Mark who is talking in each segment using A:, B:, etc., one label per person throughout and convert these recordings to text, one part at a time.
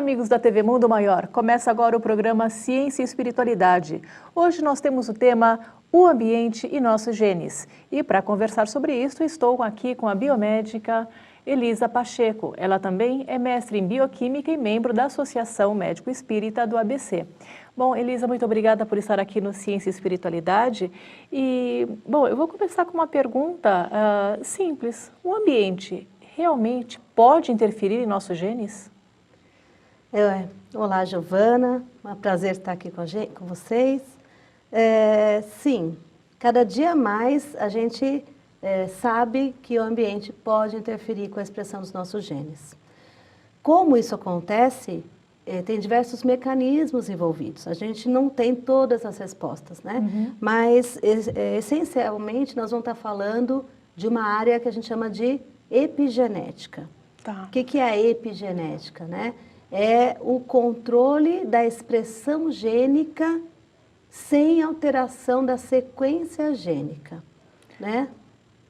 A: amigos da TV Mundo Maior, começa agora o programa Ciência e Espiritualidade. Hoje nós temos o tema O Ambiente e Nossos Genes. E para conversar sobre isso, estou aqui com a biomédica Elisa Pacheco. Ela também é mestre em Bioquímica e membro da Associação Médico Espírita do ABC. Bom, Elisa, muito obrigada por estar aqui no Ciência e Espiritualidade. E, bom, eu vou começar com uma pergunta simples. O ambiente realmente pode interferir em nossos genes?
B: Olá, Giovana, é um prazer estar aqui com vocês. Sim, cada dia mais a gente sabe que o ambiente pode interferir com a expressão dos nossos genes. Como isso acontece, tem diversos mecanismos envolvidos. A gente não tem todas as respostas, né? Mas, essencialmente, nós vamos estar falando de uma área que a gente chama de epigenética.
A: Tá.
B: O que é a epigenética, né? É o controle da expressão gênica sem alteração da sequência gênica, né?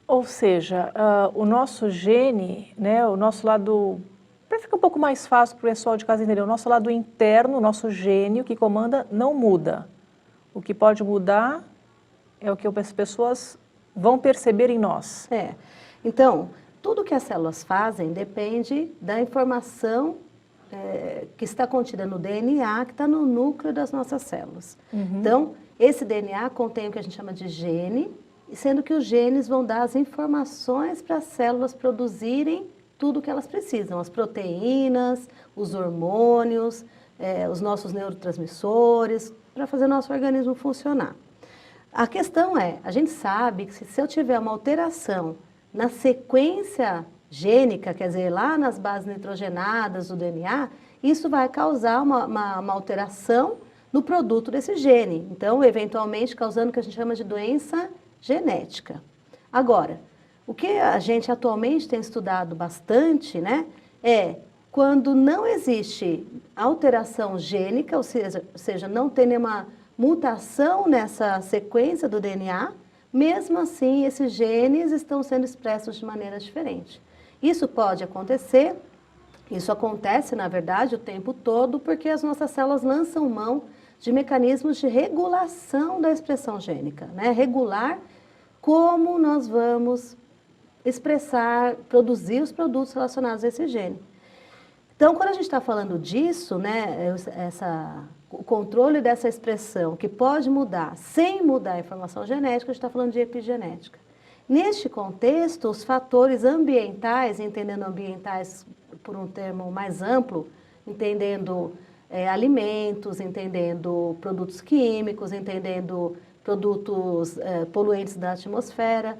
A: Ou seja, o nosso gene, né, o nosso lado, para ficar um pouco mais fácil para o pessoal de casa entender, o nosso lado interno, o nosso gene, o que comanda, não muda. O que pode mudar é o que as pessoas vão perceber em nós.
B: Então, tudo que as células fazem depende da informação que está contida no DNA, que está no núcleo das nossas células. Então, esse DNA contém o que a gente chama de gene, sendo que os genes vão dar as informações para as células produzirem tudo o que elas precisam, as proteínas, os hormônios, os nossos neurotransmissores, para fazer o nosso organismo funcionar. A questão é, a gente sabe que se eu tiver uma alteração na sequência gênica, quer dizer, lá nas bases nitrogenadas do DNA, isso vai causar uma alteração no produto desse gene. Então, eventualmente, causando o que a gente chama de doença genética. Agora, o que a gente atualmente tem estudado bastante, né, é quando não existe alteração gênica, ou seja, não tem nenhuma mutação nessa sequência do DNA, mesmo assim, esses genes estão sendo expressos de maneira diferente. Isso pode acontecer, isso acontece, na verdade, o tempo todo, porque as nossas células lançam mão de mecanismos de regulação da expressão gênica, né? Regular como nós vamos expressar, produzir os produtos relacionados a esse gene. Então, quando a gente está falando disso, né, o controle dessa expressão que pode mudar sem mudar a informação genética, a gente está falando de epigenética. Neste contexto, os fatores ambientais, entendendo ambientais por um termo mais amplo, entendendo alimentos, entendendo produtos químicos, entendendo produtos poluentes da atmosfera,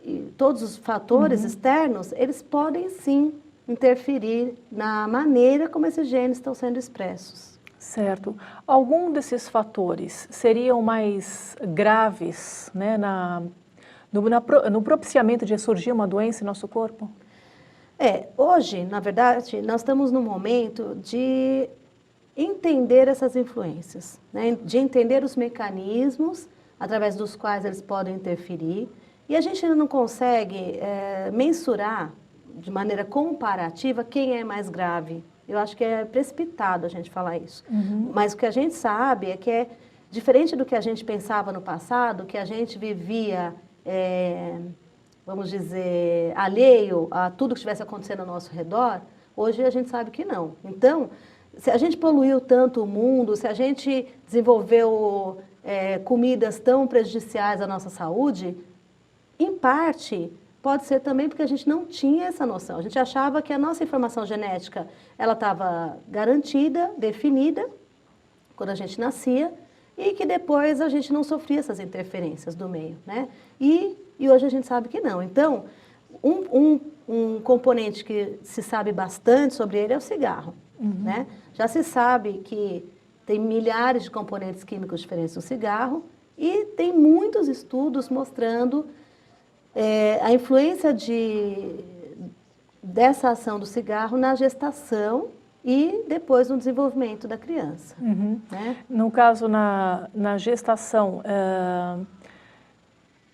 B: e todos os fatores externos, eles podem sim interferir na maneira como esses genes estão sendo expressos.
A: Certo. Algum desses fatores seriam mais graves, né, no propiciamento de surgir uma doença em nosso corpo?
B: Hoje, na verdade, nós estamos num momento de entender essas influências, né? De entender os mecanismos através dos quais eles podem interferir, e a gente ainda não consegue mensurar de maneira comparativa quem é mais grave. Eu acho que é precipitado a gente falar isso. Mas o que a gente sabe é que é diferente do que a gente pensava no passado, que a gente vivia, vamos dizer, alheio a tudo que estivesse acontecendo ao nosso redor, hoje a gente sabe que não. Então, se a gente poluiu tanto o mundo, se a gente desenvolveu comidas tão prejudiciais à nossa saúde, em parte pode ser também porque a gente não tinha essa noção. A gente achava que a nossa informação genética ela estava garantida, definida, quando a gente nascia, e que depois a gente não sofria essas interferências do meio, né? E hoje a gente sabe que não. Então, um componente que se sabe bastante sobre ele é o cigarro, né? Já se sabe que tem milhares de componentes químicos diferentes no cigarro e tem muitos estudos mostrando a influência dessa ação do cigarro na gestação e depois no desenvolvimento da criança. Né?
A: No caso, na gestação,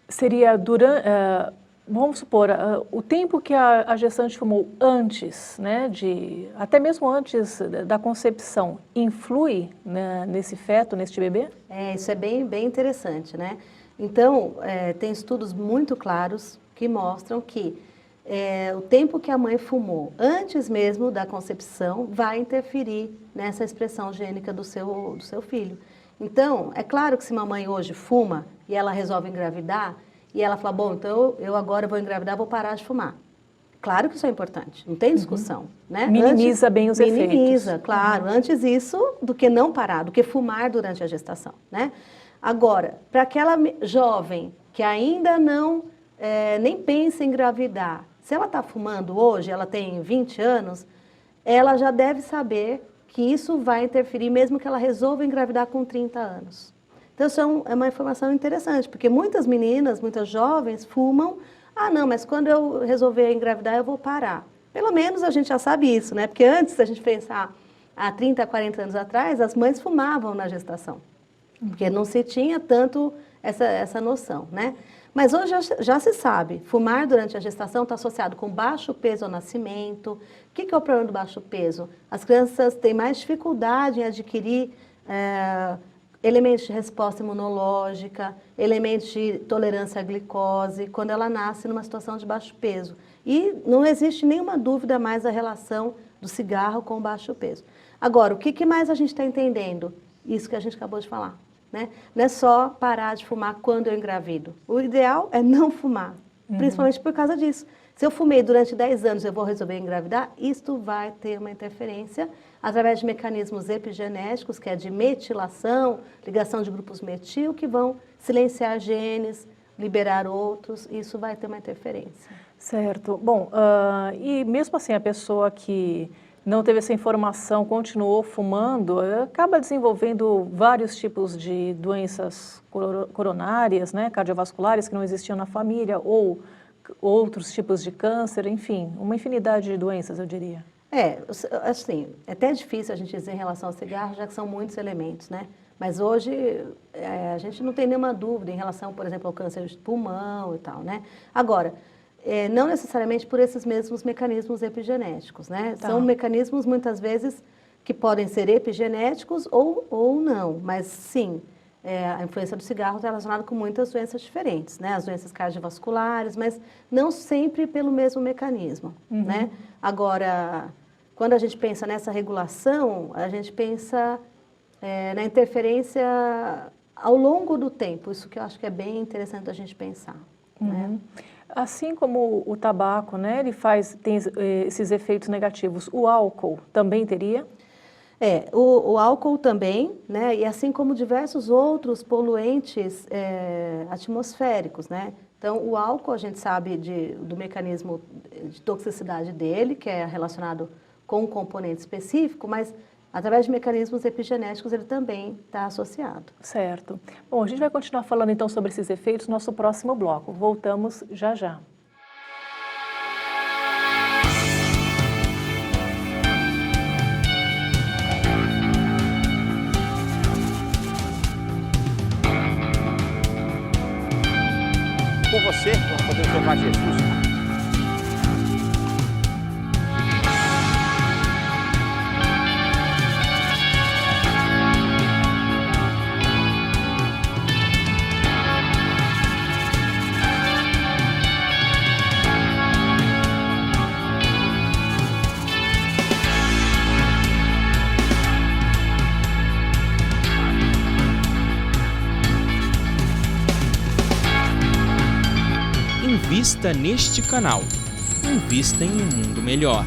A: seria vamos supor, o tempo que a gestante fumou antes, né, até mesmo antes da concepção, influi, né, nesse feto, neste bebê?
B: Isso é bem interessante, né? Então, tem estudos muito claros que mostram que o tempo que a mãe fumou antes mesmo da concepção vai interferir nessa expressão gênica do seu filho. Então, é claro que se uma mãe hoje fuma e ela resolve engravidar, e ela fala, bom, então eu agora vou engravidar, vou parar de fumar. Claro que isso é importante, não tem discussão, né?
A: Minimiza bem os efeitos.
B: Minimiza, claro. Antes isso do que não parar, do que fumar durante a gestação, né? Agora, para aquela jovem que ainda não nem pensa em engravidar, se ela está fumando hoje, ela tem 20 anos, ela já deve saber que isso vai interferir, mesmo que ela resolva engravidar com 30 anos. Então, isso é uma informação interessante, porque muitas meninas, muitas jovens fumam, não, mas quando eu resolver engravidar, eu vou parar. Pelo menos a gente já sabe isso, né? Porque antes, se a gente pensar há 30, 40 anos atrás, as mães fumavam na gestação, porque não se tinha tanto essa noção, né? Mas hoje já se sabe, fumar durante a gestação está associado com baixo peso ao nascimento. O que é o problema do baixo peso? As crianças têm mais dificuldade em adquirir elementos de resposta imunológica, elementos de tolerância à glicose, quando ela nasce numa situação de baixo peso. E não existe nenhuma dúvida mais da relação do cigarro com o baixo peso. Agora, o que mais a gente está entendendo? Isso que a gente acabou de falar, né? Não é só parar de fumar quando eu engravido. O ideal é não fumar, principalmente por causa disso. Se eu fumei durante 10 anos e eu vou resolver engravidar, isto vai ter uma interferência através de mecanismos epigenéticos, que é de metilação, ligação de grupos metil, que vão silenciar genes, liberar outros, e isso vai ter uma interferência.
A: Certo. Bom, e mesmo assim a pessoa que não teve essa informação, continuou fumando, acaba desenvolvendo vários tipos de doenças coronárias, né, cardiovasculares, que não existiam na família, ou outros tipos de câncer, enfim, uma infinidade de doenças, eu diria.
B: Assim, é até difícil a gente dizer em relação ao cigarro, já que são muitos elementos, né? Mas hoje a gente não tem nenhuma dúvida em relação, por exemplo, ao câncer de pulmão e tal, né? Agora, não necessariamente por esses mesmos mecanismos epigenéticos, né? Tá. São mecanismos, muitas vezes, que podem ser epigenéticos ou não, mas sim, a influência do cigarro está relacionada com muitas doenças diferentes, né? As doenças cardiovasculares, mas não sempre pelo mesmo mecanismo, né? Agora, quando a gente pensa nessa regulação, a gente pensa na interferência ao longo do tempo, isso que eu acho que é bem interessante a gente pensar, né?
A: Assim como o tabaco, né, ele tem esses efeitos negativos, o álcool também teria?
B: O álcool também, né, e assim como diversos outros poluentes atmosféricos, né. Então, o álcool a gente sabe do mecanismo de toxicidade dele, que é relacionado com um componente específico, mas através de mecanismos epigenéticos ele também está associado.
A: Certo. Bom, a gente vai continuar falando então sobre esses efeitos no nosso próximo bloco. Voltamos já já.
C: Por você, nós podemos levar Jesus.
D: Invista neste canal. Invista em um mundo melhor.